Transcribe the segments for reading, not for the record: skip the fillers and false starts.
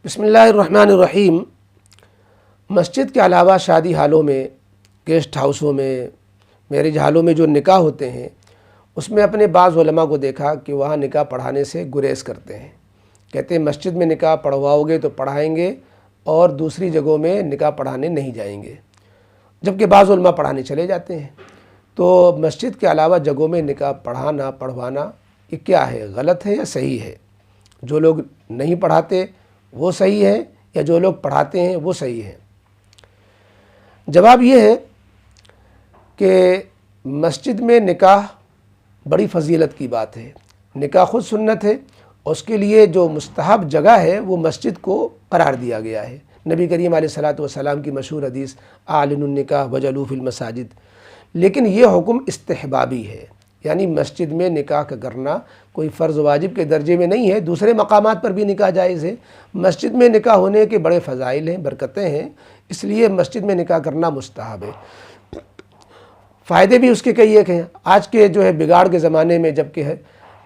بسم اللہ الرحمن الرحیم۔ مسجد کے علاوہ شادی ہالوں میں، گیسٹ ہاؤسوں میں، میرج ہالوں میں جو نکاح ہوتے ہیں اس میں اپنے بعض علماء کو دیکھا کہ وہاں نکاح پڑھانے سے گریز کرتے ہیں۔ کہتے ہیں مسجد میں نکاح پڑھواؤ گے تو پڑھائیں گے اور دوسری جگہوں میں نکاح پڑھانے نہیں جائیں گے، جبکہ بعض علماء پڑھانے چلے جاتے ہیں۔ تو مسجد کے علاوہ جگہوں میں نکاح پڑھانا پڑھوانا یہ کیا ہے، غلط ہے یا صحیح ہے؟ جو لوگ نہیں پڑھاتے وہ صحیح ہے یا جو لوگ پڑھاتے ہیں وہ صحیح ہے؟ جواب یہ ہے کہ مسجد میں نکاح بڑی فضیلت کی بات ہے۔ نکاح خود سنت ہے، اس کے لیے جو مستحب جگہ ہے وہ مسجد کو قرار دیا گیا ہے۔ نبی کریم علیہ الصلاۃ والسلام کی مشہور حدیث اعلنوا النکاح وجعلوا فی المساجد۔ لیکن یہ حکم استحبابی ہے، یعنی مسجد میں نکاح کا کرنا کوئی فرض واجب کے درجے میں نہیں ہے۔ دوسرے مقامات پر بھی نکاح جائز ہے، مسجد میں نکاح ہونے کے بڑے فضائل ہیں، برکتیں ہیں، اس لیے مسجد میں نکاح کرنا مستحب ہے۔ فائدے بھی اس کے کئی ایک ہیں۔ آج کے جو ہے بگاڑ کے زمانے میں جب کہ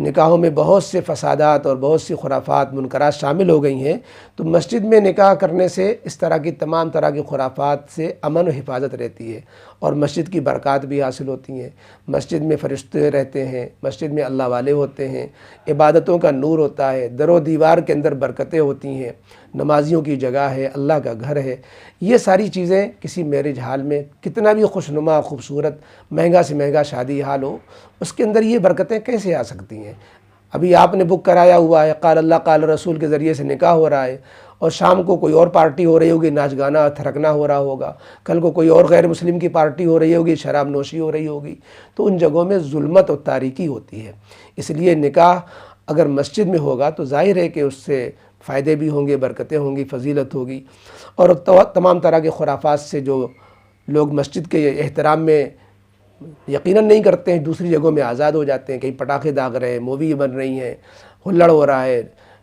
نکاحوں میں بہت سے فسادات اور بہت سی خرافات منکرات شامل ہو گئی ہیں، تو مسجد میں نکاح کرنے سے اس طرح کی تمام طرح کی خرافات سے امن و حفاظت رہتی ہے اور مسجد کی برکات بھی حاصل ہوتی ہیں۔ مسجد میں فرشتے رہتے ہیں، مسجد میں اللہ والے ہوتے ہیں، عبادتوں کا نور ہوتا ہے، در و دیوار کے اندر برکتیں ہوتی ہیں، نمازیوں کی جگہ ہے، اللہ کا گھر ہے۔ یہ ساری چیزیں کسی میرج ہال میں کتنا بھی خوشنما خوبصورت مہنگا سے مہنگا شادی ہال ہو، اس کے اندر یہ برکتیں کیسے آ سکتی ہیں؟ ابھی آپ نے بک کرایا ہوا ہے، قال اللہ قال رسول کے ذریعے سے نکاح ہو رہا ہے، اور شام کو کوئی اور پارٹی ہو رہی ہوگی، ناچ گانا تھرکنا ہو رہا ہوگا، کل کو کوئی اور غیر مسلم کی پارٹی ہو رہی ہوگی، شراب نوشی ہو رہی ہوگی، تو ان جگہوں میں ظلمت اور تاریکی ہوتی ہے۔ اس لیے نکاح اگر مسجد میں ہوگا تو ظاہر ہے کہ اس سے فائدے بھی ہوں گے، برکتیں ہوں گی، فضیلت ہوگی، اور تمام طرح کے خرافات سے جو لوگ مسجد کے احترام میں یقیناً نہیں کرتے ہیں، دوسری جگہوں میں آزاد ہو جاتے ہیں۔ کہیں پٹاخے داغ رہے ہیں، مووی بن رہی ہیں، ہلڑ ہو رہا ہے،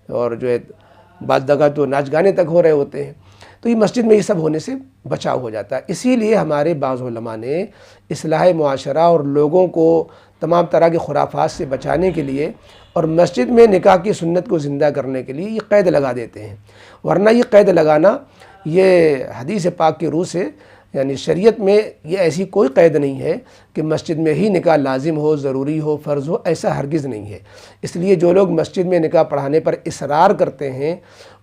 اور جو ہے بعض جگہ تو ناچ گانے تک ہو رہے ہوتے ہیں، تو یہ مسجد میں یہ سب ہونے سے بچاؤ ہو جاتا ہے۔ اسی لیے ہمارے بعض علماء نے اصلاح معاشرہ اور لوگوں کو تمام طرح کے خرافات سے بچانے کے لیے اور مسجد میں نکاح کی سنت کو زندہ کرنے کے لیے یہ قید لگا دیتے ہیں۔ ورنہ یہ قید لگانا یہ حدیث پاک کی روح سے، یعنی شریعت میں یہ ایسی کوئی قید نہیں ہے کہ مسجد میں ہی نکاح لازم ہو، ضروری ہو، فرض ہو، ایسا ہرگز نہیں ہے۔ اس لیے جو لوگ مسجد میں نکاح پڑھانے پر اصرار کرتے ہیں،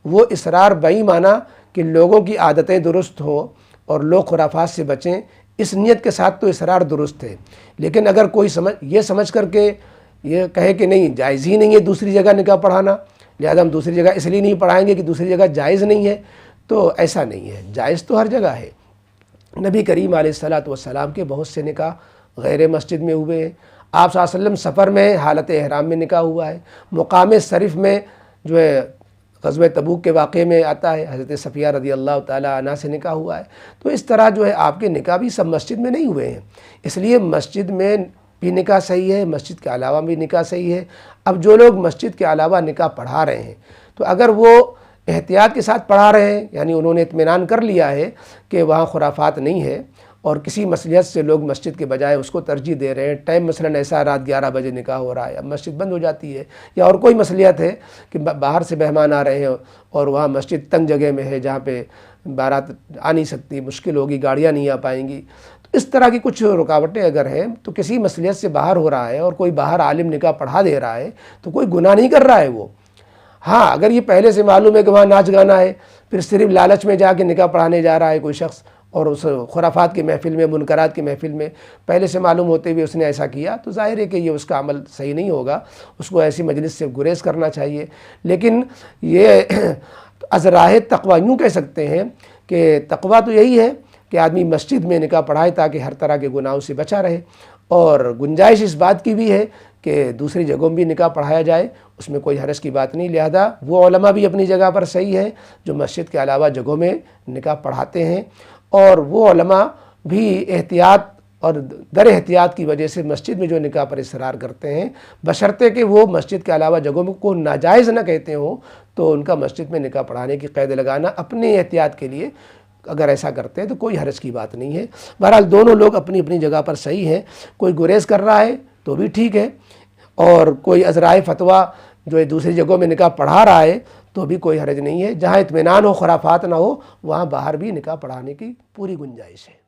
وہ اصرار بئی معنی کہ لوگوں کی عادتیں درست ہوں اور لوگ خرافات سے بچیں، اس نیت کے ساتھ تو اصرار درست ہے۔ لیکن اگر کوئی یہ سمجھ کر کے یہ کہے کہ نہیں، جائز ہی نہیں ہے دوسری جگہ نکاح پڑھانا، لہذا ہم دوسری جگہ اس لیے نہیں پڑھائیں گے کہ دوسری جگہ جائز نہیں ہے، تو ایسا نہیں ہے، جائز تو ہر جگہ ہے۔ نبی کریم علیہ الصلاۃ والسلام کے بہت سے نکاح غیر مسجد میں ہوئے ہیں۔ آپ صلی اللہ علیہ وسلم سفر میں حالت احرام میں نکاح ہوا ہے۔ مقام شریف میں جو ہے غزوہ تبوک کے واقعے میں آتا ہے، حضرت صفیہ رضی اللہ تعالیٰ عنہ سے نکاح ہوا ہے۔ تو اس طرح جو ہے آپ کے نکاح بھی سب مسجد میں نہیں ہوئے ہیں، اس لیے مسجد میں بھی نکاح صحیح ہے، مسجد کے علاوہ بھی نکاح صحیح ہے۔ اب جو لوگ مسجد کے علاوہ نکاح پڑھا رہے ہیں، تو اگر وہ احتیاط کے ساتھ پڑھا رہے ہیں، یعنی انہوں نے اطمینان کر لیا ہے کہ وہاں خرافات نہیں ہے، اور کسی مصلحت سے لوگ مسجد کے بجائے اس کو ترجیح دے رہے ہیں، ٹائم مثلاً ایسا رات 11 بجے نکاح ہو رہا ہے، اب مسجد بند ہو جاتی ہے، یا اور کوئی مصلحت ہے کہ باہر سے مہمان آ رہے ہیں اور وہاں مسجد تنگ جگہ میں ہے جہاں پہ بارات آ نہیں سکتی، مشکل ہوگی، گاڑیاں نہیں آ پائیں گی، تو اس طرح کی کچھ رکاوٹیں اگر ہیں تو کسی مصلحت سے باہر ہو رہا ہے اور کوئی باہر عالم نکاح پڑھا دے رہا ہے تو کوئی گناہ نہیں کر رہا ہے وہ۔ ہاں، اگر یہ پہلے سے معلوم ہے کہ وہاں ناچ گانا ہے، پھر صرف لالچ میں جا کے نکاح پڑھانے جا رہا ہے کوئی شخص، اور اس خرافات کی محفل میں، منکرات کی محفل میں پہلے سے معلوم ہوتے ہوئے اس نے ایسا کیا، تو ظاہر ہے کہ یہ اس کا عمل صحیح نہیں ہوگا، اس کو ایسی مجلس سے گریز کرنا چاہیے۔ لیکن یہ از راہ تقویٰ یوں کہہ سکتے ہیں کہ تقویٰ تو یہی ہے کہ آدمی مسجد میں نکاح پڑھائے تاکہ ہر طرح کے گناہوں سے بچا رہے، اور گنجائش اس بات کی بھی ہے کہ دوسری جگہوں میں بھی نکاح پڑھایا جائے، اس میں کوئی حرج کی بات نہیں۔ لہذا وہ علماء بھی اپنی جگہ پر صحیح ہیں جو مسجد کے علاوہ جگہوں میں نکاح پڑھاتے ہیں، اور وہ علماء بھی احتیاط اور در احتیاط کی وجہ سے مسجد میں جو نکاح پر اصرار کرتے ہیں، بشرطے کہ وہ مسجد کے علاوہ جگہوں میں کو ناجائز نہ کہتے ہوں، تو ان کا مسجد میں نکاح پڑھانے کی قید لگانا اپنے احتیاط کے لیے اگر ایسا کرتے ہیں تو کوئی حرج کی بات نہیں ہے۔ بہرحال دونوں لوگ اپنی اپنی جگہ پر صحیح ہیں، کوئی گریز کر رہا ہے تو بھی ٹھیک ہے، اور کوئی ازرائے فتویٰ جو ہے دوسری جگہوں میں نکاح پڑھا رہا ہے تو بھی کوئی حرج نہیں ہے. جہاں اطمینان ہو، خرافات نہ ہو، وہاں باہر بھی نکاح پڑھانے کی پوری گنجائش ہے.